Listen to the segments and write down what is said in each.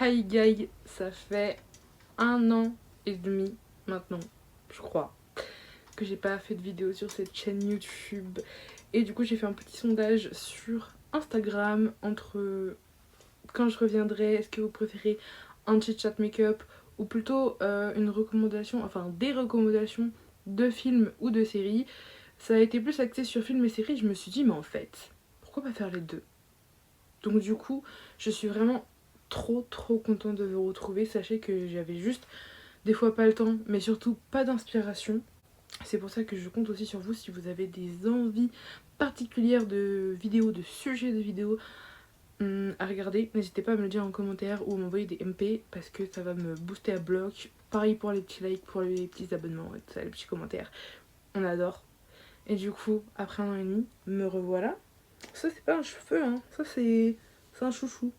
Hi guys, ça fait 1 an et demi maintenant, je crois, que j'ai pas fait de vidéo sur cette chaîne YouTube. Et du coup j'ai fait un petit sondage sur Instagram entre quand je reviendrai, est-ce que vous préférez un chit chat make-up ou plutôt une recommandation, enfin des recommandations de films ou de séries. Ça a été plus axé sur films et séries, je me suis dit mais en fait, pourquoi pas faire les deux? Donc du coup, je suis vraiment trop contente de vous retrouver. Sachez que j'avais juste des fois pas le temps, mais surtout pas d'inspiration. C'est pour ça que je compte aussi sur vous si vous avez des envies particulières de vidéos, de sujets de vidéos à regarder. N'hésitez pas à me le dire en commentaire ou à m'envoyer des MP parce que ça va me booster à bloc. Pareil pour les petits likes, pour les petits abonnements et tout ça, les petits commentaires. On adore. Et du coup, après 1 an et demi, me revoilà. Ça c'est pas un cheveu, hein. Ça c'est un chouchou.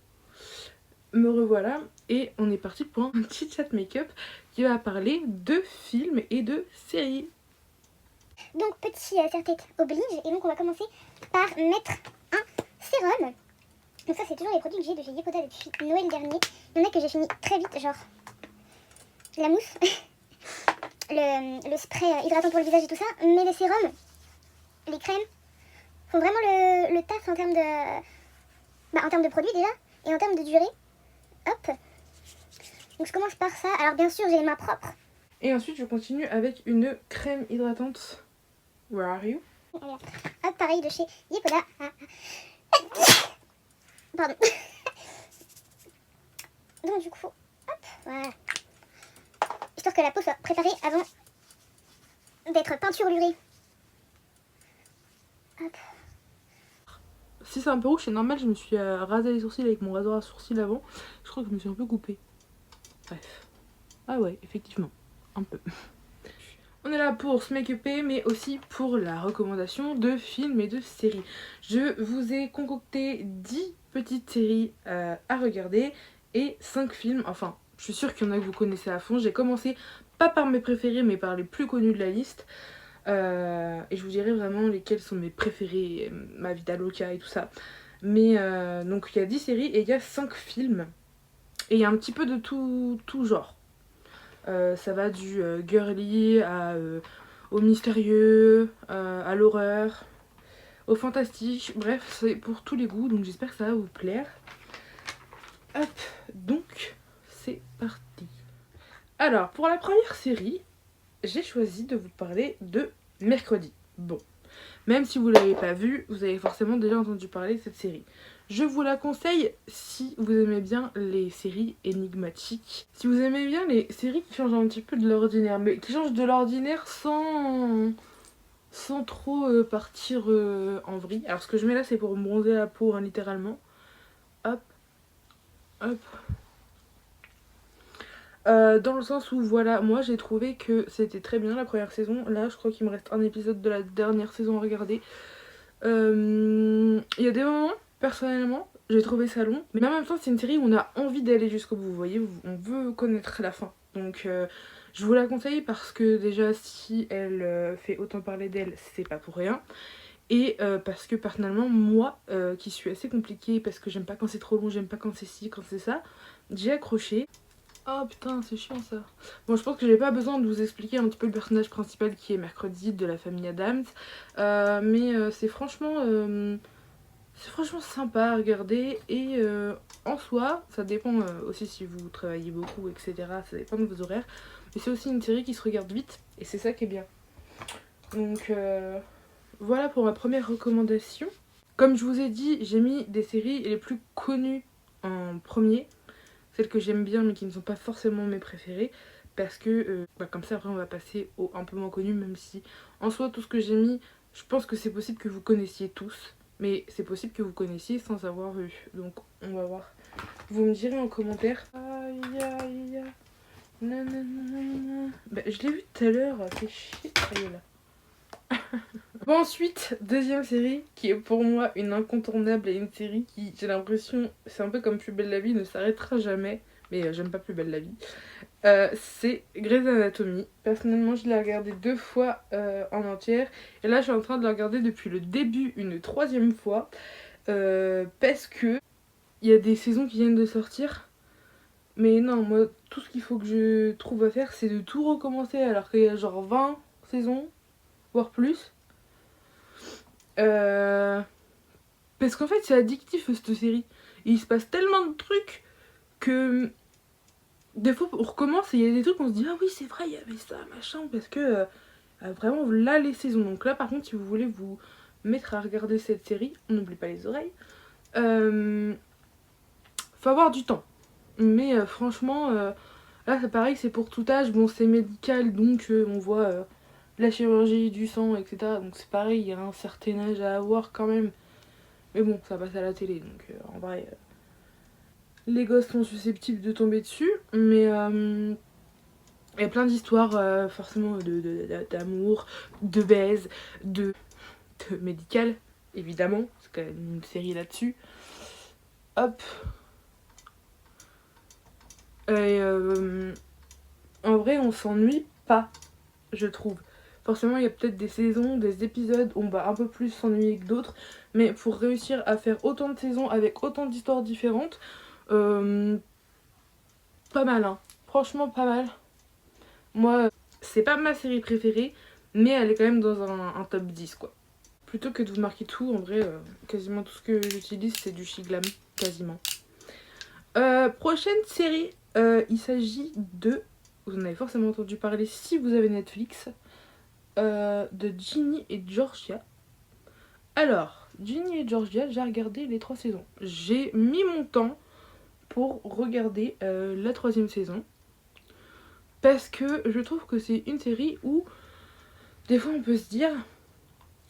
Me revoilà et on est parti pour un petit chat make-up qui va parler de films et de séries. Donc petit serre-tête oblige, et donc on va commencer par mettre un sérum. Donc ça c'est toujours les produits que j'ai de chez Yepoda depuis Noël dernier. Il y en a que j'ai fini très vite, genre la mousse, le spray hydratant pour le visage et tout ça, mais les sérums, les crèmes, font vraiment le taf en termes de produits déjà, et en termes de durée. Hop. Donc je commence par ça. Alors bien sûr j'ai les mains propres. Et ensuite je continue avec une crème hydratante. Where are you? Hop, pareil de chez Yepoda. Pardon. Donc du coup, hop, voilà. Histoire que la peau soit préparée avant d'être peinturlurée. Hop. Si c'est un peu rouge, c'est normal, je me suis rasé les sourcils avec mon rasoir à sourcils avant. Je crois que je me suis un peu coupée. Bref. Ah ouais, effectivement, un peu. On est là pour se make-upper, mais aussi pour la recommandation de films et de séries. Je vous ai concocté 10 petites séries à regarder et 5 films. Enfin, je suis sûre qu'il y en a que vous connaissez à fond. J'ai commencé pas par mes préférés, mais par les plus connus de la liste. Et je vous dirai vraiment lesquels sont mes préférés, ma vida loca et tout ça. Mais donc il y a 10 séries et il y a 5 films. Et il y a un petit peu de tout genre. Ça va du girly au mystérieux, à l'horreur, au fantastique. Bref, c'est pour tous les goûts, donc j'espère que ça va vous plaire. Hop, donc c'est parti. Alors, pour la première série, j'ai choisi de vous parler de Mercredi. Bon, même si vous ne l'avez pas vue, vous avez forcément déjà entendu parler de cette série. Je vous la conseille si vous aimez bien les séries énigmatiques. Si vous aimez bien les séries qui changent un petit peu de l'ordinaire, mais qui changent de l'ordinaire sans trop partir en vrille. Alors ce que je mets là, c'est pour me bronzer la peau, hein, littéralement. Hop, hop. Dans le sens où, voilà, moi j'ai trouvé que c'était très bien la première saison. Là, je crois qu'il me reste un épisode de la dernière saison à regarder. Il y a des moments, personnellement, j'ai trouvé ça long. Mais en même temps, c'est une série où on a envie d'aller jusqu'au bout. Vous voyez, on veut connaître la fin. Donc, je vous la conseille parce que déjà, si elle fait autant parler d'elle, c'est pas pour rien. Et parce que personnellement, moi, qui suis assez compliquée, parce que j'aime pas quand c'est trop long, j'aime pas quand c'est ci, quand c'est ça, j'ai accroché. Oh putain, c'est chiant ça. Bon, je pense que j'ai pas besoin de vous expliquer un petit peu le personnage principal qui est Mercredi de la famille Adams. Mais c'est franchement sympa à regarder. Et en soi, ça dépend aussi si vous travaillez beaucoup, etc. Ça dépend de vos horaires. Mais c'est aussi une série qui se regarde vite. Et c'est ça qui est bien. Donc voilà pour ma première recommandation. Comme je vous ai dit, j'ai mis des séries les plus connues en premier. Celles que j'aime bien mais qui ne sont pas forcément mes préférées. Parce que comme ça après on va passer aux un peu moins connus. Même si en soi tout ce que j'ai mis, je pense que c'est possible que vous connaissiez tous. Mais c'est possible que vous connaissiez sans avoir vu. Donc on va voir. Vous me direz en commentaire. Aïe aïe aïe. Nanana. Bah, je l'ai vu tout à l'heure, c'est chier. Aïe là. Bon, ensuite, deuxième série qui est pour moi une incontournable et une série qui, j'ai l'impression, c'est un peu comme Plus belle la vie, ne s'arrêtera jamais. Mais j'aime pas Plus belle la vie. C'est Grey's Anatomy. Personnellement, je l'ai regardé 2 fois en entière. Et là, je suis en train de la regarder depuis le début une 3e fois. Parce que il y a des saisons qui viennent de sortir. Mais non, moi, tout ce qu'il faut que je trouve à faire, c'est de tout recommencer alors qu'il y a genre 20 saisons, voire plus. Parce qu'en fait, c'est addictif cette série. Et il se passe tellement de trucs que des fois, on recommence et il y a des trucs, on se dit ah oui, c'est vrai, il y avait ça, machin, parce que vraiment, là, les saisons. Donc là, par contre, si vous voulez vous mettre à regarder cette série, on n'oublie pas les oreilles. Faut avoir du temps. Mais franchement, là, c'est pareil, c'est pour tout âge. Bon, c'est médical, donc on voit la chirurgie du sang, etc. Donc c'est pareil, il y a un certain âge à avoir quand même. Mais bon, ça passe à la télé, donc en vrai, les gosses sont susceptibles de tomber dessus. Mais il y a plein d'histoires, forcément, d'amour, de baise, de médical, évidemment. C'est quand même une série là-dessus. Hop. Et en vrai, on s'ennuie pas, je trouve. Forcément, il y a peut-être des saisons, des épisodes où on va un peu plus s'ennuyer que d'autres. Mais pour réussir à faire autant de saisons avec autant d'histoires différentes, pas mal, hein. Franchement, pas mal. Moi, c'est pas ma série préférée, mais elle est quand même dans un top 10, quoi. Plutôt que de vous marquer tout, en vrai, quasiment tout ce que j'utilise, c'est du Shiglam, quasiment. Prochaine série, il s'agit de... Vous en avez forcément entendu parler si vous avez Netflix. De Ginny et Georgia. Alors, Ginny et Georgia, j'ai regardé les 3 saisons. J'ai mis mon temps pour regarder la 3e saison. Parce que je trouve que c'est une série où des fois on peut se dire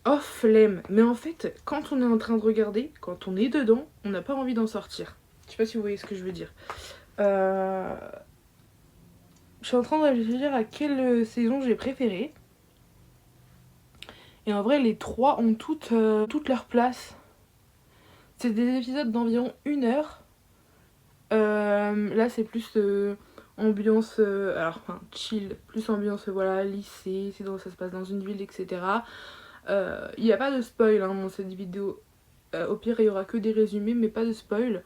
oh flemme. Mais en fait, quand on est en train de regarder, quand on est dedans, on n'a pas envie d'en sortir. Je sais pas si vous voyez ce que je veux dire. Je suis en train de réfléchir à quelle saison j'ai préférée. Et en vrai, les 3 ont toutes leur place. C'est des épisodes d'environ 1 heure. Là, c'est plus ambiance, alors enfin chill, plus ambiance voilà lycée, ça se passe dans une ville, etc. Il n'y a pas de spoil hein, dans cette vidéo. Au pire, il y aura que des résumés, mais pas de spoil.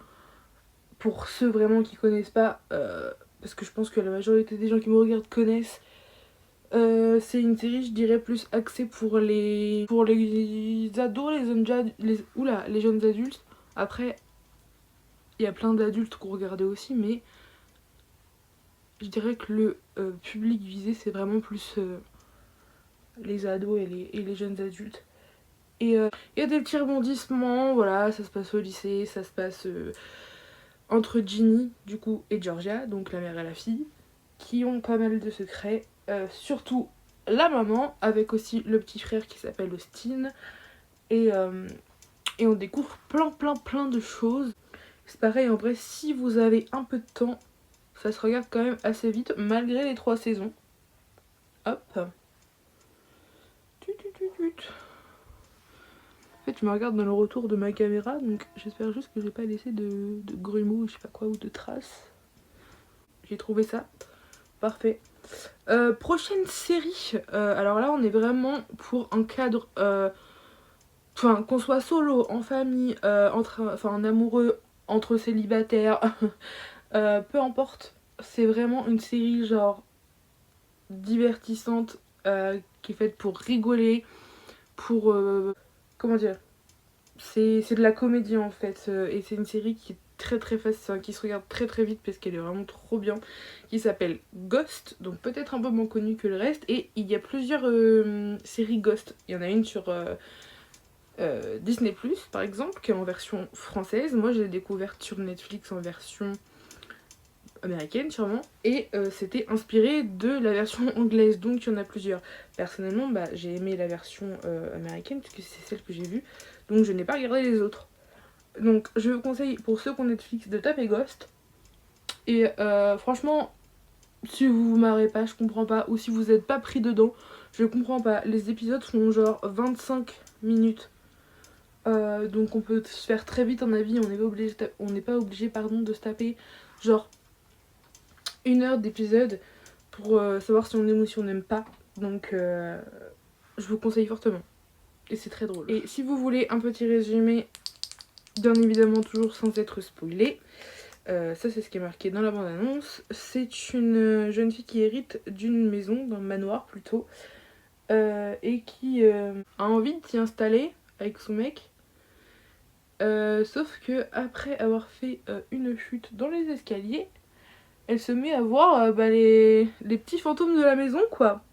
Pour ceux vraiment qui connaissent pas, parce que je pense que la majorité des gens qui me regardent connaissent. C'est une série, je dirais, plus axée pour les ados, les jeunes adultes. Après, il y a plein d'adultes qui ont regardé aussi, mais je dirais que le public visé, c'est vraiment plus les ados et les jeunes adultes. Et il y a des petits rebondissements, voilà, ça se passe au lycée, ça se passe entre Ginny, du coup, et Georgia, donc la mère et la fille, qui ont pas mal de secrets. Surtout la maman, avec aussi le petit frère qui s'appelle Austin. Et on découvre plein de choses. C'est pareil, en vrai, si vous avez un peu de temps, ça se regarde quand même assez vite, malgré les 3 saisons. Hop. En fait, je me regarde dans le retour de ma caméra, donc j'espère juste que j'ai pas laissé de grumeaux, je sais pas quoi, ou de traces. J'ai trouvé ça. Parfait. Prochaine série. Alors là, on est vraiment pour un cadre... Enfin, qu'on soit solo, en famille, en amoureux, entre célibataires, peu importe. C'est vraiment une série genre divertissante, qui est faite pour rigoler, pour... comment dire, c'est de la comédie en fait, et c'est une série qui est très facile, qui se regarde très vite parce qu'elle est vraiment trop bien, qui s'appelle Ghost, donc peut-être un peu moins connue que le reste, et il y a plusieurs séries Ghost. Il y en a une sur Disney+, par exemple, qui est en version française. Moi je l'ai découverte sur Netflix en version américaine sûrement, et c'était inspiré de la version anglaise, donc il y en a plusieurs. Personnellement, j'ai aimé la version américaine puisque c'est celle que j'ai vue, donc je n'ai pas regardé les autres. Donc je vous conseille, pour ceux qui ont Netflix, de taper Ghost. Et franchement, si vous vous marrez pas, je comprends pas, ou si vous n'êtes pas pris dedans, je comprends pas. Les épisodes font genre 25 minutes. Donc on peut se faire très vite un avis, on n'est pas obligé de se taper genre 1 heure d'épisode pour savoir si on aime ou si on n'aime pas. Donc je vous conseille fortement. Et c'est très drôle. Et si vous voulez un petit résumé, bien évidemment toujours sans être spoilé, ça c'est ce qui est marqué dans la bande-annonce. C'est une jeune fille qui hérite d'une maison, d'un manoir plutôt, et qui a envie de s'y installer avec son mec. Sauf que après avoir fait une chute dans les escaliers, elle se met à voir les petits fantômes de la maison, quoi.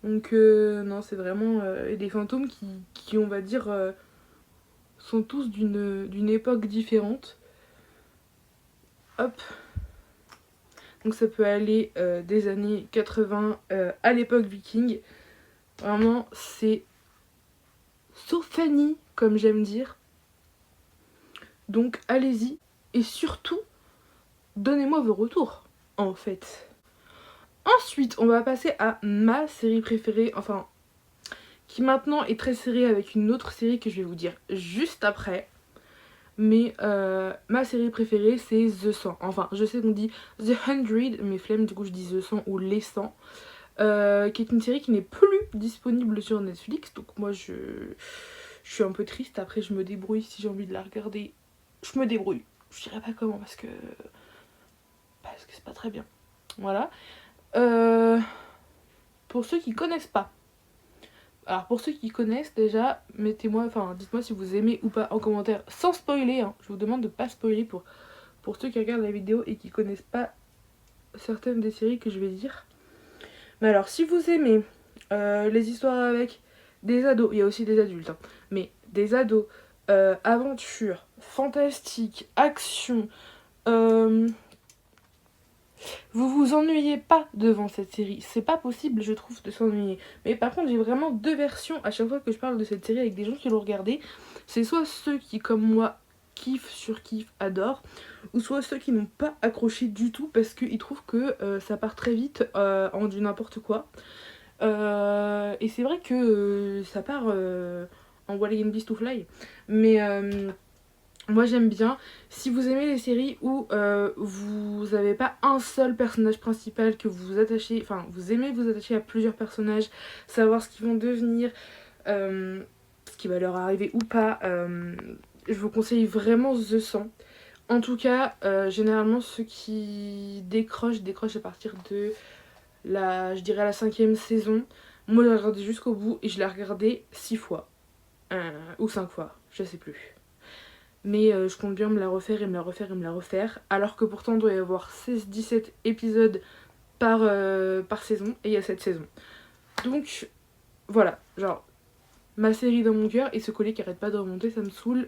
Donc non, c'est vraiment des fantômes qui on va dire, sont tous d'une époque différente. Hop. Donc ça peut aller des années 80 à l'époque viking. Vraiment, c'est so funny, comme j'aime dire. Donc allez-y. Et surtout, donnez-moi vos retours, en fait. Ensuite, on va passer à ma série préférée, enfin, qui maintenant est très serrée avec une autre série que je vais vous dire juste après. Mais ma série préférée, c'est The 100. Enfin, je sais qu'on dit The 100, mais flemme, du coup je dis The 100 ou Les 100. Qui est une série qui n'est plus disponible sur Netflix. Donc moi, je suis un peu triste. Après, je me débrouille si j'ai envie de la regarder. Je me débrouille. Je dirais pas comment parce que c'est pas très bien. Voilà. Pour ceux qui connaissent pas. Alors pour ceux qui connaissent déjà, mettez-moi, enfin dites-moi si vous aimez ou pas en commentaire, sans spoiler, hein. Je vous demande de pas spoiler pour ceux qui regardent la vidéo et qui connaissent pas certaines des séries que je vais dire. Mais alors si vous aimez les histoires avec des ados, il y a aussi des adultes, hein, mais des ados, aventure, fantastique, action, vous vous ennuyez pas devant cette série. C'est pas possible, je trouve, de s'ennuyer. Mais par contre, j'ai vraiment deux versions à chaque fois que je parle de cette série avec des gens qui l'ont regardée. C'est soit ceux qui, comme moi, kiffent, surkiffent, adorent, ou soit ceux qui n'ont pas accroché du tout parce qu'ils trouvent que ça part très vite en du n'importe quoi. Et c'est vrai que ça part en Wild and Beast to Fly. Mais moi j'aime bien. Si vous aimez les séries où vous n'avez pas un seul personnage principal, que vous vous attachez, enfin vous aimez vous attacher à plusieurs personnages, savoir ce qu'ils vont devenir, ce qui va leur arriver ou pas, je vous conseille vraiment The 100. En tout cas, généralement ceux qui décrochent à partir de je dirais la 5e saison. Moi je l'ai regardé jusqu'au bout et je l'ai regardé 6 fois. Ou 5 fois, je sais plus. Mais je compte bien me la refaire et me la refaire et me la refaire. Alors que pourtant, il doit y avoir 16-17 épisodes par saison. Et il y a 7 saisons. Donc, voilà. Genre, ma série dans mon cœur. Et ce collier qui arrête pas de remonter, ça me saoule.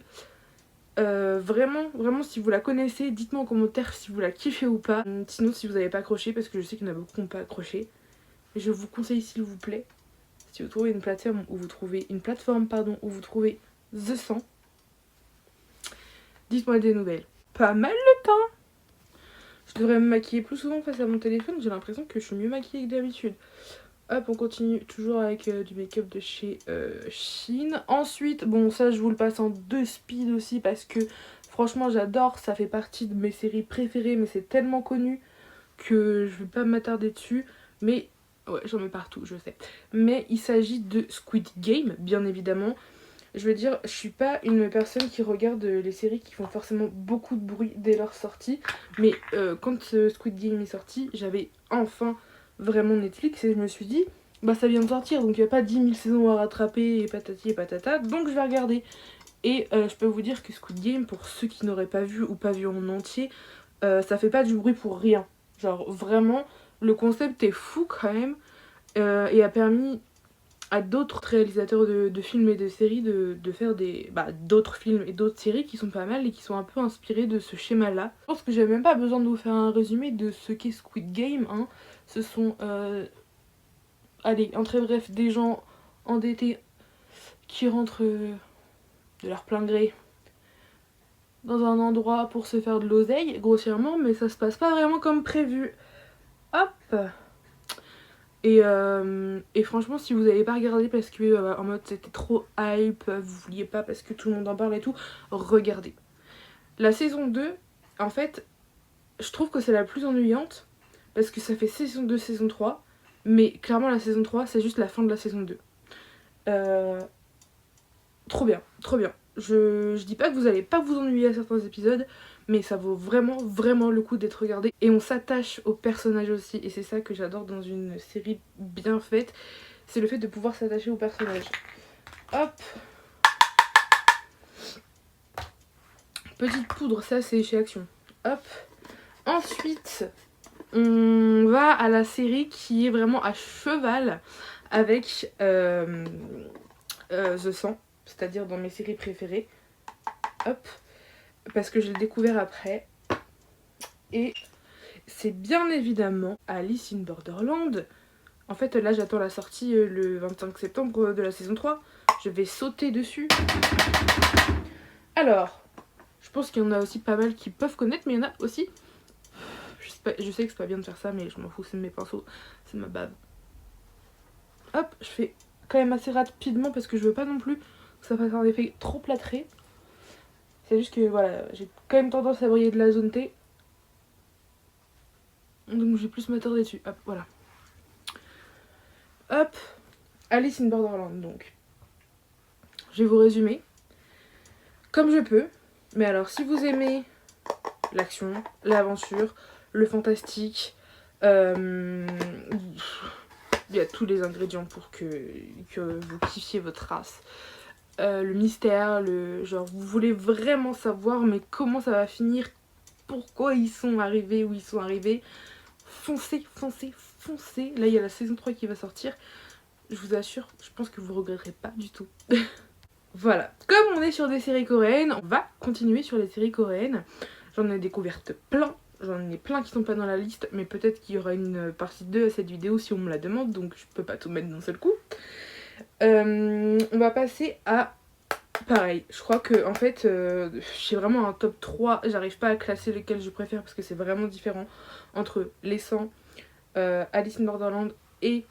Vraiment, vraiment, si vous la connaissez, dites-moi en commentaire si vous la kiffez ou pas. Sinon, si vous n'avez pas accroché, parce que je sais qu'il y en a beaucoup qui n'ont pas accroché. Je vous conseille, s'il vous plaît, si vous trouvez une plateforme où vous trouvez The 100, dites-moi des nouvelles. Pas mal le temps. Je devrais me maquiller plus souvent face à mon téléphone. J'ai l'impression que je suis mieux maquillée que d'habitude. Hop, on continue toujours avec du make-up de chez Shein. Ensuite, bon ça je vous le passe en 2 speed aussi parce que franchement j'adore. Ça fait partie de mes séries préférées mais c'est tellement connu que je vais pas m'attarder dessus. Mais ouais, j'en mets partout, je sais. Mais il s'agit de Squid Game, bien évidemment. Je veux dire, je suis pas une personne qui regarde les séries qui font forcément beaucoup de bruit dès leur sortie. Mais quand Squid Game est sorti, j'avais enfin vraiment Netflix et je me suis dit, bah ça vient de sortir donc il n'y a pas 10 000 saisons à rattraper et patati et patata. Donc je vais regarder. Et je peux vous dire que Squid Game, pour ceux qui n'auraient pas vu ou pas vu en entier, ça fait pas du bruit pour rien. Genre vraiment, le concept est fou quand même et a permis à d'autres réalisateurs de films et de séries de faire d'autres films et d'autres séries qui sont pas mal et qui sont un peu inspirés de ce schéma-là. Je pense que j'ai même pas besoin de vous faire un résumé de ce qu'est Squid Game, hein. Ce sont, allez, en très bref, des gens endettés qui rentrent de leur plein gré dans un endroit pour se faire de l'oseille, grossièrement, mais ça se passe pas vraiment comme prévu. Hop! Et franchement, si vous n'avez pas regardé parce que en mode c'était trop hype, vous vouliez pas parce que tout le monde en parle et tout, regardez. La saison 2, en fait, je trouve que c'est la plus ennuyante parce que ça fait saison 2, saison 3, mais clairement la saison 3, c'est juste la fin de la saison 2. Trop bien, trop bien. Je dis pas que vous allez pas vous ennuyer à certains épisodes, mais ça vaut vraiment vraiment le coup d'être regardé et on s'attache aux personnages aussi et c'est ça que j'adore dans une série bien faite, c'est le fait de pouvoir s'attacher aux personnages. Hop, petite poudre, ça c'est chez Action. Hop, ensuite on va à la série qui est vraiment à cheval avec The 100, c'est-à-dire dans mes séries préférées. Hop, parce que je l'ai découvert après. Et c'est bien évidemment Alice in Borderland. En fait, là, j'attends la sortie le 25 septembre de la saison 3. Je vais sauter dessus. Alors, je pense qu'il y en a aussi pas mal qui peuvent connaître, mais il y en a aussi... Je sais que c'est pas bien de faire ça, mais je m'en fous, c'est mes pinceaux, c'est ma bave. Hop, je fais quand même assez rapidement parce que je veux pas non plus que ça fasse un effet trop plâtré. C'est juste que voilà, j'ai quand même tendance à briller de la zone T. Donc je vais plus m'attarder dessus. Hop, voilà. Hop, Alice in Borderland donc. Je vais vous résumer comme je peux. Mais alors, si vous aimez l'action, l'aventure, le fantastique, il y a tous les ingrédients pour que vous kiffiez votre race. Le mystère, le genre, vous voulez vraiment savoir mais comment ça va finir, pourquoi ils sont arrivés où ils sont arrivés. Foncez, foncez, foncez. Là, il y a la saison 3 qui va sortir. Je vous assure, je pense que vous regretterez pas du tout. Voilà, comme on est sur des séries coréennes, on va continuer sur les séries coréennes. J'en ai découvertes plein. J'en ai plein qui sont pas dans la liste, mais peut-être qu'il y aura une partie 2 à cette vidéo si on me la demande, donc je peux pas tout mettre d'un seul coup. On va passer à... Pareil, je crois que en fait, j'ai vraiment un top 3. J'arrive pas à classer lesquels je préfère parce que c'est vraiment différent entre les 100, Alice in Borderland et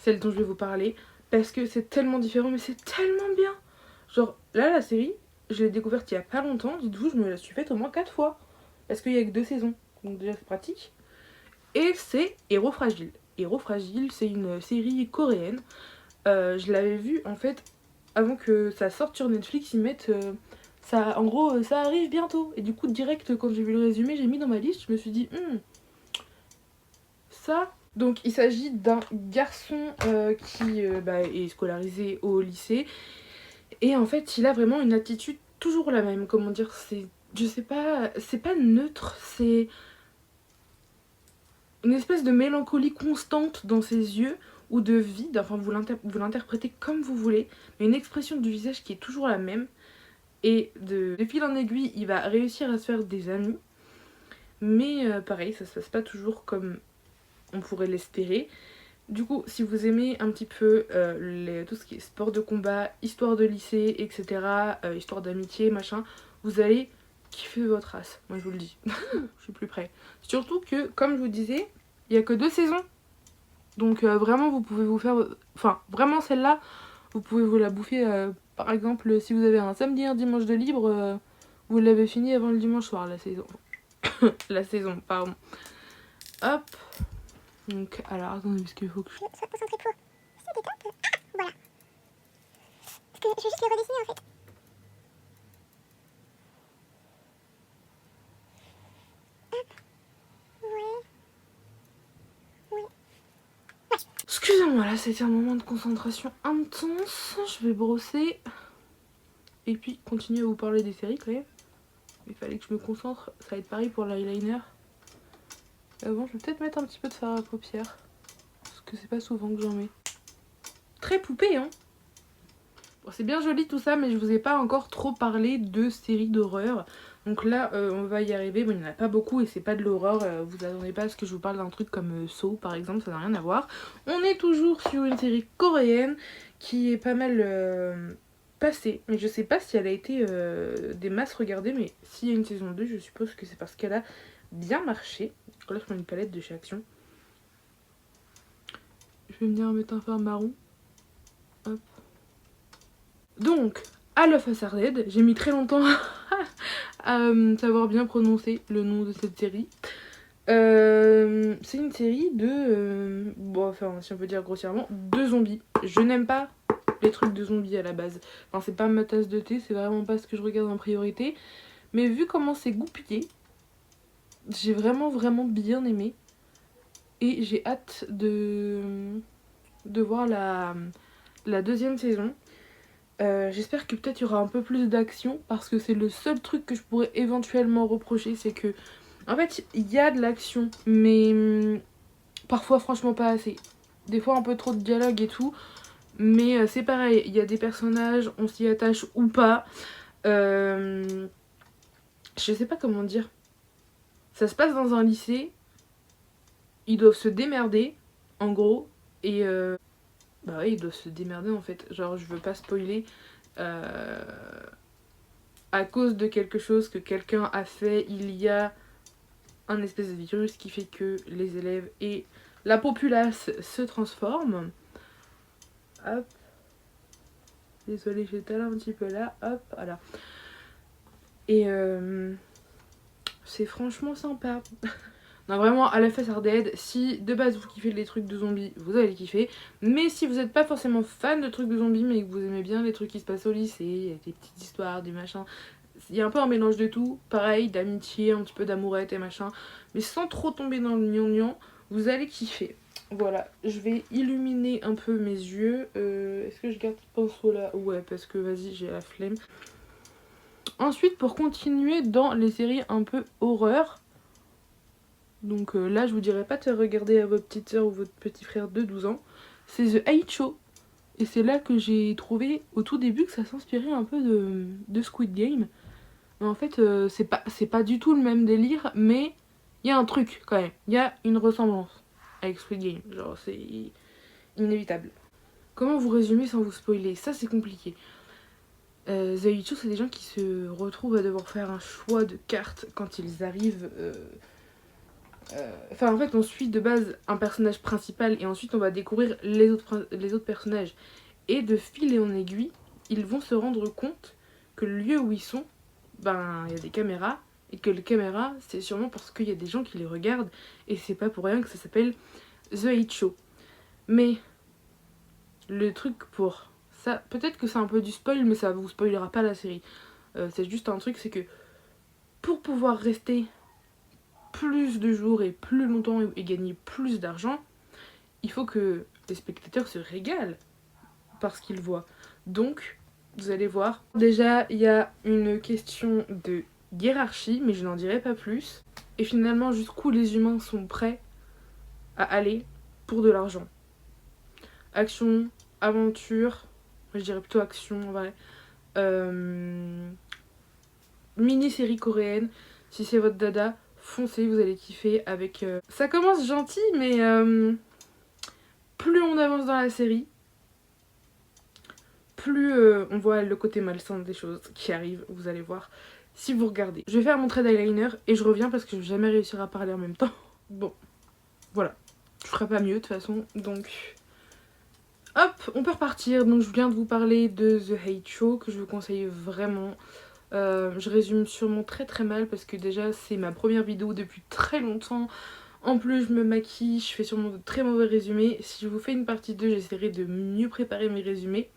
celle dont je vais vous parler. Parce que c'est tellement différent, mais c'est tellement bien. Genre, là, la série, je l'ai découverte il y a pas longtemps. Dites-vous, je me la suis faite au moins 4 fois. Parce qu'il y a que 2 saisons. Donc déjà, c'est pratique. Et c'est Héros Fragile. Héros Fragile, c'est une série coréenne. Je l'avais vue, en fait, avant que ça sorte sur Netflix. Ils mettent... ça, en gros, ça arrive bientôt. Et du coup, direct, quand j'ai vu le résumé, j'ai mis dans ma liste. Je me suis dit, ça... Donc il s'agit d'un garçon qui est scolarisé au lycée et en fait il a vraiment une attitude toujours la même, comment dire, c'est, je sais pas, c'est pas neutre, c'est une espèce de mélancolie constante dans ses yeux ou de vide, enfin vous l'interprétez comme vous voulez, mais une expression du visage qui est toujours la même et de fil en aiguille il va réussir à se faire des amis mais pareil ça se passe pas toujours comme on pourrait l'espérer. Du coup, si vous aimez un petit peu tout ce qui est sport de combat, histoire de lycée, etc., histoire d'amitié, machin, vous allez kiffer votre race. Moi, je vous le dis. Je suis plus près. Surtout que, comme je vous disais, il n'y a que 2 saisons. Donc, vraiment, vous pouvez vous faire... Enfin, vraiment, celle-là, vous pouvez vous la bouffer. Par exemple, si vous avez un samedi, un dimanche de libre, vous l'avez fini avant le dimanche soir, la saison. La saison, pardon. Hop. Donc, alors, attendez, parce qu'il faut que je... Sois concentré pour cette étape. Ah, voilà. Parce que je vais juste les redessiner en fait. Excusez-moi, là, c'était un moment de concentration intense. Je vais brosser. Et puis, continuer à vous parler des séries, quand même. Il fallait que je me concentre. Ça va être pareil pour l'eyeliner. Avant, je vais peut-être mettre un petit peu de fard à paupières. Parce que c'est pas souvent que j'en mets. Très poupée, hein. Bon, c'est bien joli tout ça, mais je vous ai pas encore trop parlé de séries d'horreur. Donc là, on va y arriver. Bon, il n'y en a pas beaucoup et c'est pas de l'horreur. Vous attendez pas à ce que je vous parle d'un truc comme Saw, par exemple, ça n'a rien à voir. On est toujours sur une série coréenne qui est pas mal passée. Mais je sais pas si elle a été des masses regardées, mais s'il y a une saison 2, je suppose que c'est parce qu'elle a bien marché. Là, je prends une palette de chez Action. Je vais venir mettre un fard marron. Hop. Donc, à l'œuf à Sardette, j'ai mis très longtemps à savoir bien prononcer le nom de cette série. C'est une série de... bon, enfin, si on peut dire grossièrement, de zombies. Je n'aime pas les trucs de zombies à la base. Enfin, c'est pas ma tasse de thé, c'est vraiment pas ce que je regarde en priorité. Mais vu comment c'est goupillé, j'ai vraiment bien aimé. Et j'ai hâte de voir la deuxième saison. J'espère que peut-être il y aura un peu plus d'action, parce que c'est le seul truc que je pourrais éventuellement reprocher, c'est que en fait il y a de l'action, mais parfois franchement pas assez. Des fois un peu trop de dialogue et tout, mais c'est pareil, il y a des personnages, on s'y attache ou pas. Je sais pas comment dire. Ça se passe dans un lycée, ils doivent se démerder, en gros, et bah ouais, ils doivent se démerder en fait. Genre, je veux pas spoiler. À cause de quelque chose que quelqu'un a fait, il y a un espèce de virus qui fait que les élèves et la populace se transforment. Hop. Désolée, j'étais là un petit peu là. Hop, voilà. Et c'est franchement sympa. Non, vraiment, à la face Hardhead, si de base vous kiffez les trucs de zombies, vous allez kiffer. Mais si vous n'êtes pas forcément fan de trucs de zombies, mais que vous aimez bien les trucs qui se passent au lycée, il y a des petites histoires, des machins, il y a un peu un mélange de tout, pareil, d'amitié, un petit peu d'amourette et machin, mais sans trop tomber dans le gnangnan, vous allez kiffer. Voilà, je vais illuminer un peu mes yeux. Est-ce que je garde ce pinceau là? Ouais, parce que vas-y, j'ai la flemme. Ensuite, pour continuer dans les séries un peu horreur, donc là je vous dirais pas de regarder à votre petite soeur ou votre petit frère de 12 ans, c'est The Hate Show. Et c'est là que j'ai trouvé au tout début que ça s'inspirait un peu de Squid Game. Mais en fait c'est pas du tout le même délire, mais il y a un truc quand même, il y a une ressemblance avec Squid Game, genre c'est inévitable. Comment vous résumer sans vous spoiler? Ça c'est compliqué. The Hate Show, c'est des gens qui se retrouvent à devoir faire un choix de cartes quand ils arrivent. Enfin, en fait, on suit de base un personnage principal et ensuite on va découvrir les autres personnages. Et de fil en aiguille, ils vont se rendre compte que le lieu où ils sont, ben, il y a des caméras. Et que les caméras, c'est sûrement parce qu'il y a des gens qui les regardent. Et c'est pas pour rien que ça s'appelle The Hate Show. Mais le truc pour ça, peut-être que c'est un peu du spoil, mais ça vous spoilera pas la série. C'est juste un truc, c'est que pour pouvoir rester plus de jours et plus longtemps et gagner plus d'argent, il faut que les spectateurs se régalent par ce qu'ils voient. Donc, vous allez voir, déjà, il y a une question de hiérarchie, mais je n'en dirai pas plus. Et finalement, jusqu'où les humains sont prêts à aller pour de l'argent. Action, aventure, je dirais plutôt action en vrai. Mini-série coréenne, si c'est votre dada, foncez, vous allez kiffer avec... Ça commence gentil, mais plus on avance dans la série, plus on voit le côté malsain des choses qui arrivent, vous allez voir, si vous regardez. Je vais faire mon trait d'eyeliner et je reviens parce que je vais jamais réussir à parler en même temps. Bon, voilà. Je ferai pas mieux de toute façon, donc... Hop, on peut repartir. Donc je viens de vous parler de The Hate Show, que je vous conseille vraiment. Je résume sûrement très mal parce que déjà c'est ma première vidéo depuis très longtemps. En plus je me maquille, je fais sûrement de très mauvais résumés. Si je vous fais une partie 2, j'essaierai de mieux préparer mes résumés.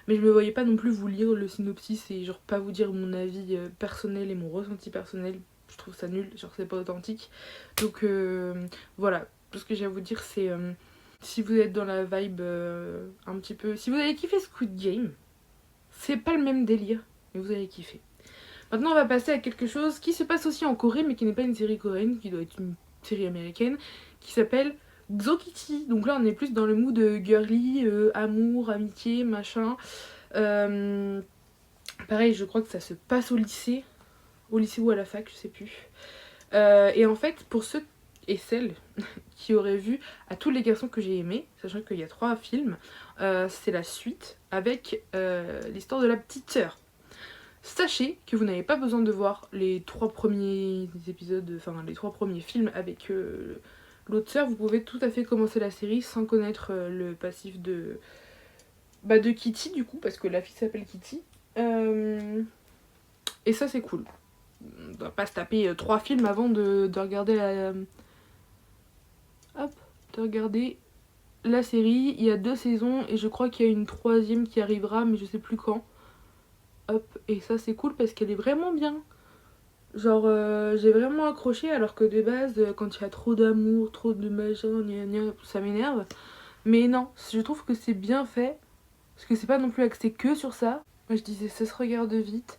Mais je me voyais pas non plus vous lire le synopsis et genre pas vous dire mon avis personnel et mon ressenti personnel. Je trouve ça nul, genre c'est pas authentique. Donc voilà, tout ce que j'ai à vous dire c'est... si vous êtes dans la vibe un petit peu... Si vous avez kiffé Squid Game, c'est pas le même délire, mais vous allez kiffer. Maintenant on va passer à quelque chose qui se passe aussi en Corée, mais qui n'est pas une série coréenne, qui doit être une série américaine, qui s'appelle Xokitty. Donc là on est plus dans le mood girly, amour, amitié, machin. Pareil, je crois que ça se passe au lycée ou à la fac, je sais plus. Et en fait, pour ceux et celles qui auraient vu À tous les garçons que j'ai aimés, sachant qu'il y a 3 films, c'est la suite avec l'histoire de la petite sœur. Sachez que vous n'avez pas besoin de voir les 3 premiers épisodes, enfin les 3 premiers films avec l'autre sœur, vous pouvez tout à fait commencer la série sans connaître le passif de Kitty du coup, parce que la fille s'appelle Kitty. Et ça c'est cool. On doit pas se taper 3 films avant de regarder de regarder la série. Il y a 2 saisons et je crois qu'il y a une 3e qui arrivera, mais je sais plus quand. Hop, et ça c'est cool parce qu'elle est vraiment bien. Genre, j'ai vraiment accroché alors que de base, quand il y a trop d'amour, trop de machin, gna gna, ça m'énerve. Mais non, je trouve que c'est bien fait. Parce que c'est pas non plus axé que sur ça. Moi je disais ça se regarde vite.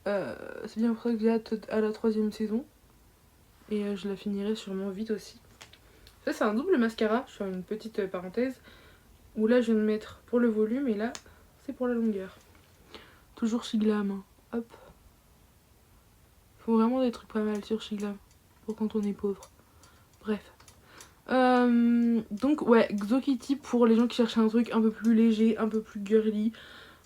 C'est bien pour ça que j'ai hâte à la troisième saison. Et je la finirai sûrement vite aussi. Ça c'est un double mascara, je fais une petite parenthèse. Où là je viens de mettre pour le volume et là c'est pour la longueur. Toujours chez Glam, hein. Hop. Faut vraiment des trucs pas mal sur chez Glam. Pour quand on est pauvre. Bref. Donc ouais, Xokitty pour les gens qui cherchent un truc un peu plus léger, un peu plus girly,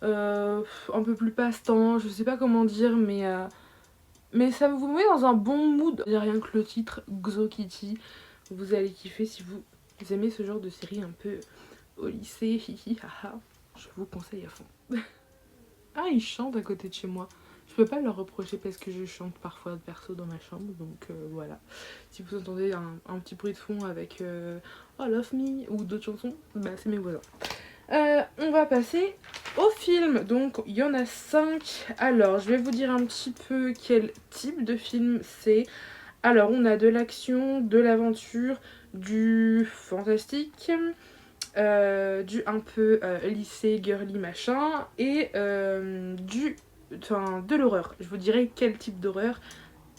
un peu plus passe-temps, je sais pas comment dire, mais ça vous met dans un bon mood. Il y a rien que le titre, Xokitty, vous allez kiffer si vous aimez ce genre de série un peu au lycée, hihi, haha, je vous conseille à fond. Ah, ils chantent à côté de chez moi. Je peux pas leur reprocher parce que je chante parfois perso dans ma chambre, donc voilà. Si vous entendez un petit bruit de fond avec Oh Love Me ou d'autres chansons, bah c'est mes voisins. On va passer au film, donc il y en a 5. Alors je vais vous dire un petit peu quel type de film c'est. Alors on a de l'action, de l'aventure, du fantastique, du un peu lycée, girly, machin, et de l'horreur. Je vous dirai quel type d'horreur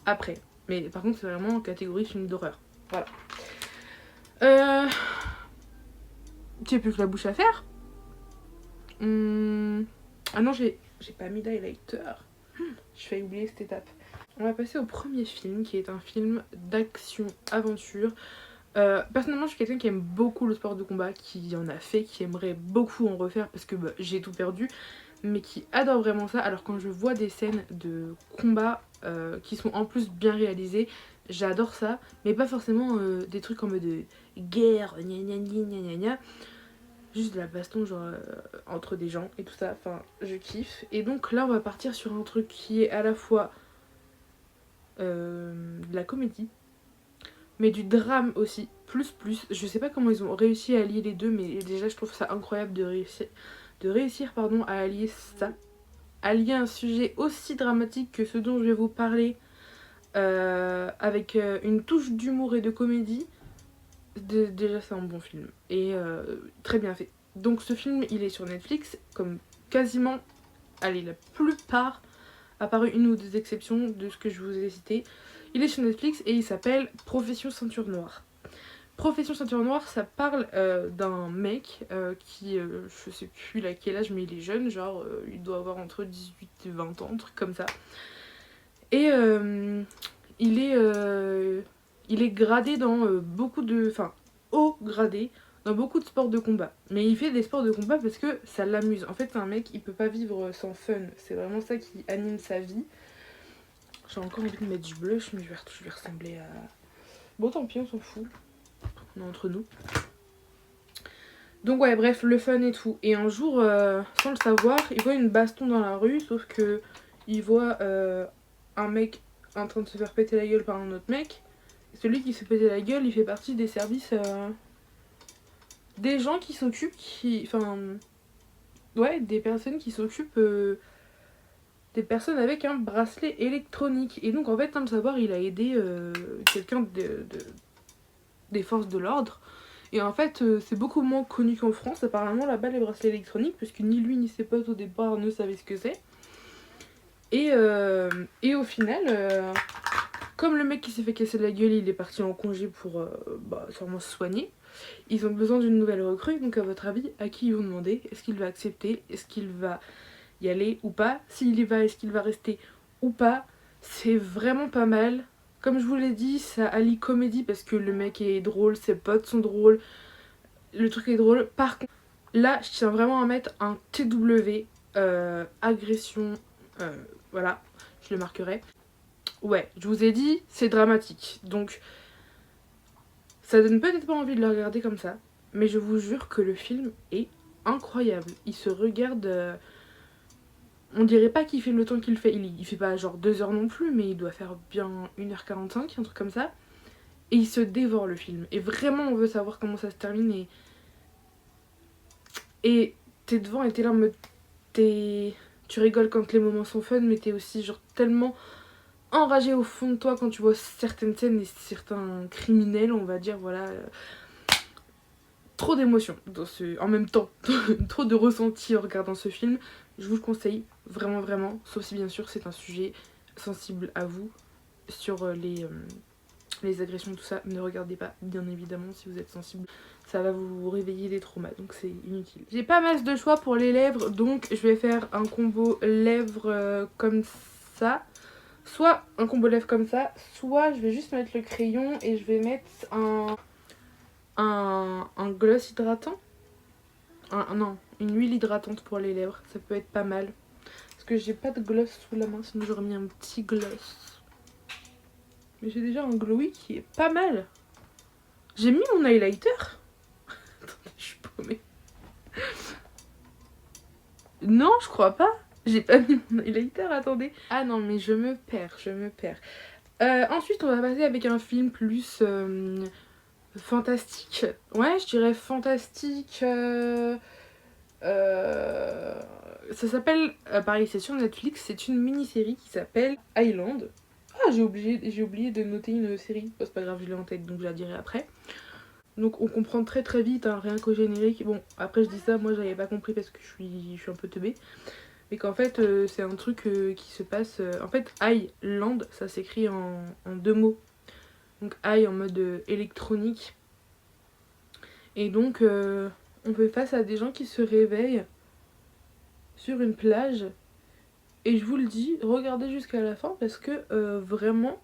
après. Mais par contre, c'est vraiment en catégorie film d'horreur. Voilà. J'ai plus que la bouche à faire. Ah non, j'ai pas mis d'highlighter. Je fais oublier cette étape. On va passer au premier film, qui est un film d'action-aventure. Personnellement, je suis quelqu'un qui aime beaucoup le sport de combat, qui en a fait, qui aimerait beaucoup en refaire parce que j'ai tout perdu, mais qui adore vraiment ça. Alors quand je vois des scènes de combat qui sont en plus bien réalisées, j'adore ça, mais pas forcément des trucs en mode de guerre, gna gna gna gna gna gna. Juste de la baston genre entre des gens et tout ça, enfin je kiffe. Et donc là on va partir sur un truc qui est à la fois de la comédie, mais du drame aussi, plus. Je sais pas comment ils ont réussi à allier les deux, mais déjà je trouve ça incroyable de réussir pardon, à allier ça. Allier un sujet aussi dramatique que ce dont je vais vous parler avec une touche d'humour et de comédie. Déjà c'est un bon film et très bien fait. Donc ce film il est sur Netflix comme quasiment, allez la plupart, à part une ou deux exceptions de ce que je vous ai cité. Il est sur Netflix et il s'appelle Profession Ceinture Noire. Profession Ceinture Noire, ça parle d'un mec qui, je sais plus à quel âge, mais il est jeune, genre il doit avoir entre 18 et 20 ans, un truc comme ça. Et il est gradé dans beaucoup de... Enfin, haut gradé dans beaucoup de sports de combat. Mais il fait des sports de combat parce que ça l'amuse. En fait, c'est un mec, il peut pas vivre sans fun. C'est vraiment ça qui anime sa vie. J'ai encore envie de mettre du blush, mais je vais ressembler à... Bon, tant pis, on s'en fout. On est entre nous. Donc ouais, bref, le fun et tout. Et un jour, sans le savoir, il voit une baston dans la rue, sauf que il voit un mec en train de se faire péter la gueule par un autre mec. Et celui qui se fait péter la gueule, il fait partie des services... des gens qui s'occupent, enfin... Ouais, des personnes qui s'occupent... des personnes avec un bracelet électronique. Et donc en fait, sans le savoir, il a aidé quelqu'un des forces de l'ordre. Et en fait, c'est beaucoup moins connu qu'en France. Apparemment, là-bas, les bracelets électroniques, puisque ni lui ni ses potes au départ ne savaient ce que c'est. Et au final, comme le mec qui s'est fait casser la gueule, il est parti en congé pour sûrement se soigner. Ils ont besoin d'une nouvelle recrue. Donc, à votre avis, à qui ils vont demander? Est-ce qu'il va accepter? Est-ce qu'il va y aller ou pas? S'il y va, est-ce qu'il va rester ou pas? C'est vraiment pas mal. Comme je vous l'ai dit, ça allie comédie parce que le mec est drôle, ses potes sont drôles, le truc est drôle. Par contre, là, je tiens vraiment à mettre un TW, agression, voilà, je le marquerai. Ouais, je vous ai dit, c'est dramatique. Donc, ça donne peut-être pas envie de le regarder comme ça, mais je vous jure que le film est incroyable. Il se regarde... on dirait pas qu'il fait le temps qu'il fait. Il fait pas genre 2 heures non plus, mais il doit faire bien 1h45, un truc comme ça. Et il se dévore le film. Et vraiment, on veut savoir comment ça se termine. Et t'es devant et t'es là en mode... Tu rigoles quand les moments sont fun, mais t'es aussi genre tellement enragé au fond de toi quand tu vois certaines scènes et certains criminels, on va dire, voilà. Trop d'émotions en même temps, trop de ressentis en regardant ce film. Je vous le conseille, vraiment, vraiment, sauf si bien sûr c'est un sujet sensible à vous sur les agressions et tout ça. Ne regardez pas, bien évidemment, si vous êtes sensible. Ça va vous réveiller des traumas, donc c'est inutile. J'ai pas masse de choix pour les lèvres, donc je vais faire un combo lèvres comme ça. Soit un combo lèvres comme ça, soit je vais juste mettre le crayon et je vais mettre un gloss hydratant. Non, une huile hydratante pour les lèvres, ça peut être pas mal. Parce que j'ai pas de gloss sous la main, sinon j'aurais mis un petit gloss. Mais j'ai déjà un glowy qui est pas mal. J'ai mis mon highlighter. Attendez, je suis paumée. Non, je crois pas. J'ai pas mis mon highlighter, attendez. Ah non, mais je me perds. Ensuite, on va passer avec un film plus fantastique. Ouais, je dirais fantastique. Ça s'appelle, pareil, c'est sur Netflix, c'est une mini-série qui s'appelle Island. Ah, j'ai oublié de noter une série. Oh, c'est pas grave, je l'ai en tête, donc je la dirai après. Donc on comprend très très vite, hein, rien qu'au générique. Bon, après je dis ça, moi j'avais pas compris parce que je suis un peu teubée. Mais qu'en fait, c'est un truc qui se passe... en fait, Island, ça s'écrit en deux mots. Donc I en mode électronique. Et donc, on fait face à des gens qui se réveillent sur une plage. Et je vous le dis, regardez jusqu'à la fin parce que vraiment,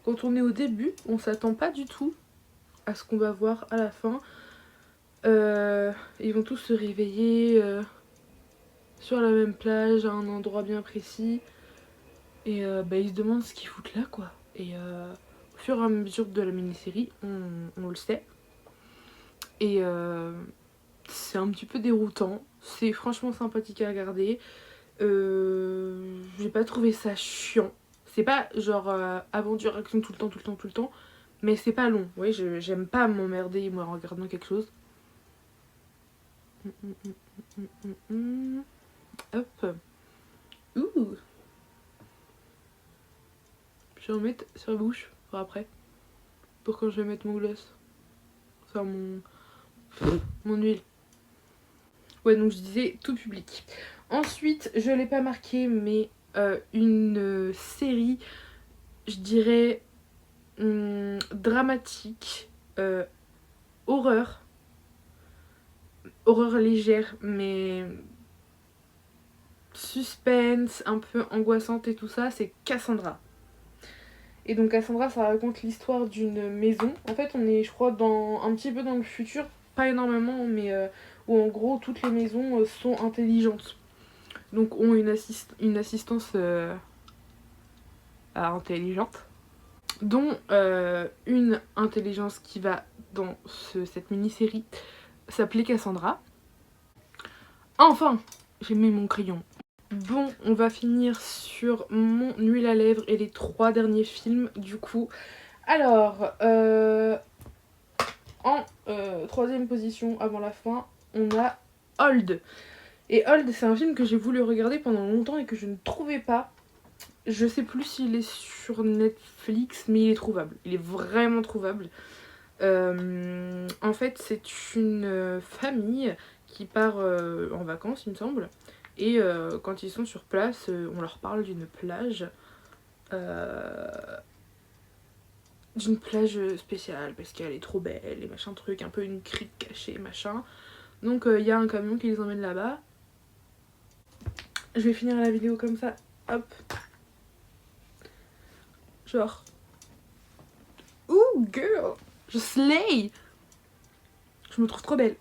quand on est au début, on s'attend pas du tout à ce qu'on va voir à la fin. Ils vont tous se réveiller sur la même plage, à un endroit bien précis. Et ils se demandent ce qu'ils foutent là, quoi. Et au fur et à mesure de la mini-série, on le sait. Et c'est un petit peu déroutant. C'est franchement sympathique à regarder. J'ai pas trouvé ça chiant. C'est pas genre aventure, action tout le temps. Mais c'est pas long. Oui, j'aime pas m'emmerder moi en regardant quelque chose. Hop. Ouh. Je vais en mettre sur la bouche pour après. Pour quand je vais mettre mon gloss. Enfin mon huile. Ouais, donc je disais tout public. Ensuite, je l'ai pas marqué, mais une série, je dirais dramatique, horreur. Horreur légère, mais suspense, un peu angoissante et tout ça, c'est Cassandra. Et donc Cassandra, ça raconte l'histoire d'une maison. En fait, on est, je crois, un petit peu dans le futur, pas énormément, mais où en gros, toutes les maisons sont intelligentes. Donc ont une assistance intelligente, dont une intelligence qui va dans cette mini-série s'appeler Cassandra. Enfin, j'ai mis mon crayon. Bon, on va finir sur mon huile à lèvres et les 3 derniers films du coup. Alors, en 3ème position avant la fin, on a Old. Et Old, c'est un film que j'ai voulu regarder pendant longtemps et que je ne trouvais pas. Je sais plus s'il est sur Netflix, mais il est trouvable. Il est vraiment trouvable. En fait, c'est une famille qui part en vacances, il me semble. Et quand ils sont sur place, on leur parle d'une plage. D'une plage spéciale, parce qu'elle est trop belle et machin truc, un peu une crique cachée, machin. Donc il y a un camion qui les emmène là-bas. Je vais finir la vidéo comme ça. Hop. Genre. Ouh, girl! Je slay! Je me trouve trop belle.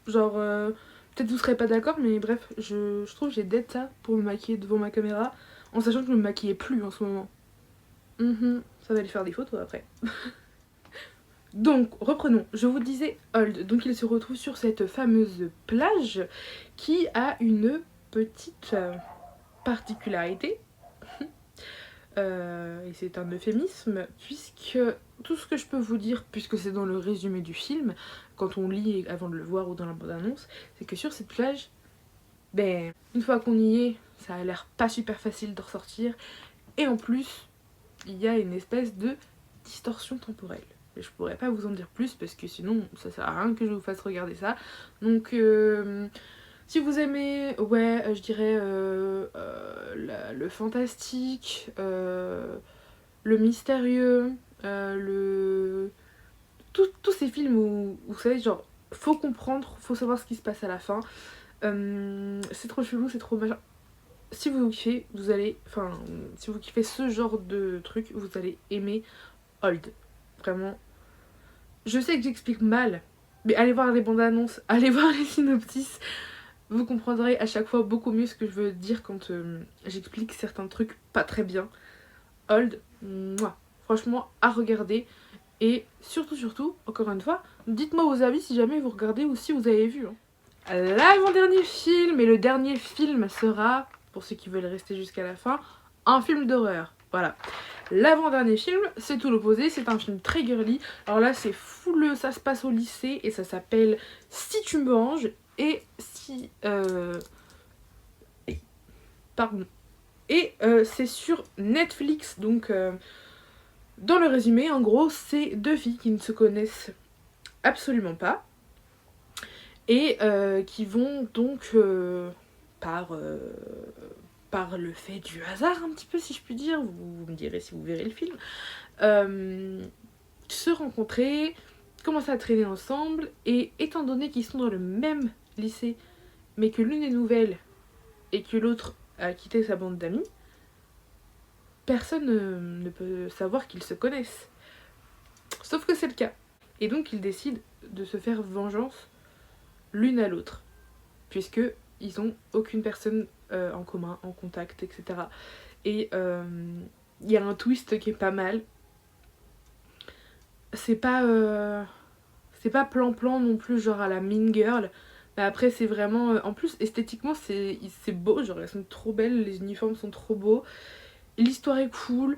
Genre, peut-être vous serez pas d'accord, mais bref, je trouve que j'ai d'être ça pour me maquiller devant ma caméra, en sachant que je me maquillais plus en ce moment. Ça va aller faire des photos après. Donc, reprenons. Je vous disais Old. Donc, il se retrouve sur cette fameuse plage qui a une petite particularité. Et c'est un euphémisme, puisque tout ce que je peux vous dire, puisque c'est dans le résumé du film, quand on lit avant de le voir ou dans la bande-annonce, c'est que sur cette plage, une fois qu'on y est, ça a l'air pas super facile de ressortir. Et en plus, il y a une espèce de distorsion temporelle. Je pourrais pas vous en dire plus parce que sinon ça sert à rien que je vous fasse regarder ça. Donc si vous aimez, ouais, je dirais le fantastique, le mystérieux, tous ces films où vous savez, genre, faut comprendre, faut savoir ce qui se passe à la fin. C'est trop chelou, c'est trop machin. Si vous kiffez, vous allez, enfin, si vous kiffez ce genre de truc, vous allez aimer Old. Vraiment. Je sais que j'explique mal, mais allez voir les bandes annonces, allez voir les synopsis. Vous comprendrez à chaque fois beaucoup mieux ce que je veux dire quand j'explique certains trucs pas très bien. Old, mouah, franchement, à regarder. Et surtout, encore une fois, dites-moi vos avis si jamais vous regardez ou si vous avez vu. L'avant-dernier film, et le dernier film sera, pour ceux qui veulent rester jusqu'à la fin, un film d'horreur. Voilà. L'avant-dernier film, c'est tout l'opposé, c'est un film très girly. Alors là, c'est full, ça se passe au lycée et ça s'appelle Si tu me manges et si... Pardon. Et c'est sur Netflix, donc dans le résumé, en gros, c'est deux filles qui ne se connaissent absolument pas et qui vont donc par le fait du hasard un petit peu si je puis dire, vous me direz si vous verrez le film, se rencontrer, commencer à traîner ensemble et étant donné qu'ils sont dans le même lycée mais que l'une est nouvelle et que l'autre a quitté sa bande d'amis, personne ne peut savoir qu'ils se connaissent. Sauf que c'est le cas. Et donc ils décident de se faire vengeance l'une à l'autre. Puisque ils ont aucune personne en commun, en contact, etc. Et il y a un twist qui est pas mal. C'est pas plan-plan non plus, genre à la Mean Girl. Mais après c'est vraiment... en plus esthétiquement c'est beau, genre elles sont trop belles, les uniformes sont trop beaux. L'histoire est cool.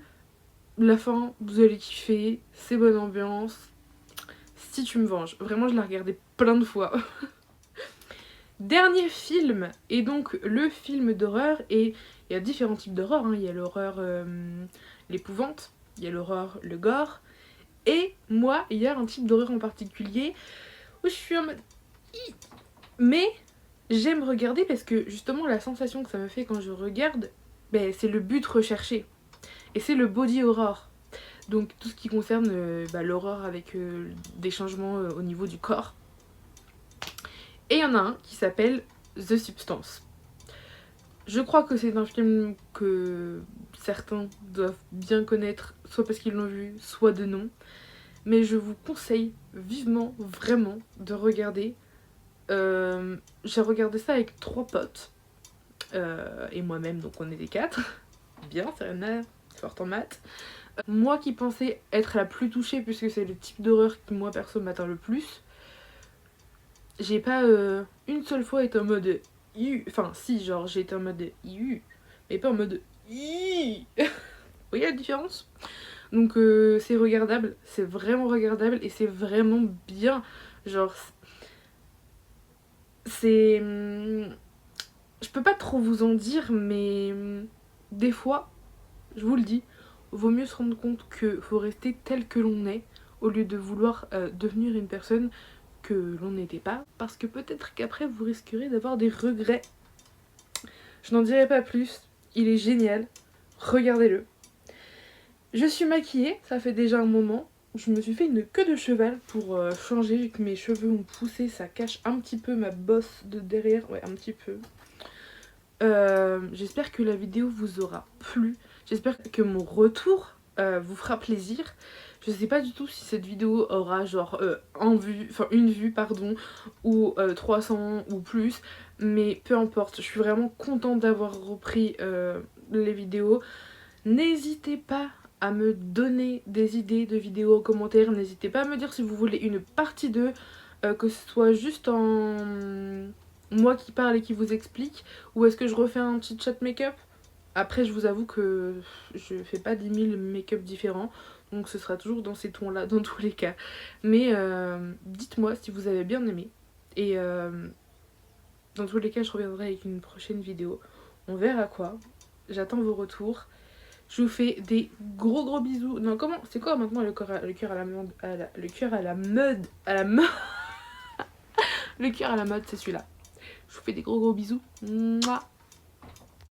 La fin, vous allez kiffer. C'est bonne ambiance. Si tu me venges. Vraiment je l'ai regardé plein de fois. Dernier film, et donc le film d'horreur, et il y a différents types d'horreur, hein. Il y a l'horreur, l'épouvante, il y a l'horreur, le gore, et moi, il y a un type d'horreur en particulier où je suis en mode... Mais j'aime regarder parce que justement la sensation que ça me fait quand je regarde, ben, c'est le but recherché, et c'est le body horror. Donc tout ce qui concerne l'horreur avec des changements au niveau du corps. Et il y en a un qui s'appelle The Substance. Je crois que c'est un film que certains doivent bien connaître, soit parce qu'ils l'ont vu, soit de non. Mais je vous conseille vivement, vraiment, de regarder. J'ai regardé ça avec 3 potes. Et moi-même, donc on était 4. Bien, Serena, forte en maths. Moi qui pensais être la plus touchée, puisque c'est le type d'horreur qui, moi, perso, m'atteint le plus. J'ai pas une seule fois été en mode enfin si, genre j'ai été en mode mais pas en mode vous voyez la différence? Donc c'est regardable, c'est vraiment regardable et c'est vraiment bien, genre c'est je peux pas trop vous en dire, mais des fois je vous le dis, vaut mieux se rendre compte que faut rester tel que l'on est au lieu de vouloir devenir une personne que l'on n'était pas, parce que peut-être qu'après vous risquerez d'avoir des regrets. Je n'en dirai pas plus, il est génial, regardez-le. Je suis maquillée, ça fait déjà un moment, je me suis fait une queue de cheval pour changer, vu que mes cheveux ont poussé, ça cache un petit peu ma bosse de derrière, ouais un petit peu. J'espère que la vidéo vous aura plu, j'espère que mon retour vous fera plaisir. Je sais pas du tout si cette vidéo aura genre une vue pardon, ou 300 ou plus, mais peu importe, je suis vraiment contente d'avoir repris les vidéos. N'hésitez pas à me donner des idées de vidéos en commentaire, n'hésitez pas à me dire si vous voulez une partie 2, que ce soit juste en moi qui parle et qui vous explique, ou est-ce que je refais un petit chat make-up. Après je vous avoue que je fais pas 10 000 make-up différents, donc ce sera toujours dans ces tons là dans tous les cas. Mais dites-moi si vous avez bien aimé, et dans tous les cas je reviendrai avec une prochaine vidéo, on verra quoi. J'attends vos retours. Je vous fais des gros bisous. Non, comment, c'est quoi maintenant le cœur à la mode, le cœur à la mode, le cœur à la mode, c'est celui-là. Je vous fais des gros bisous. Mouah.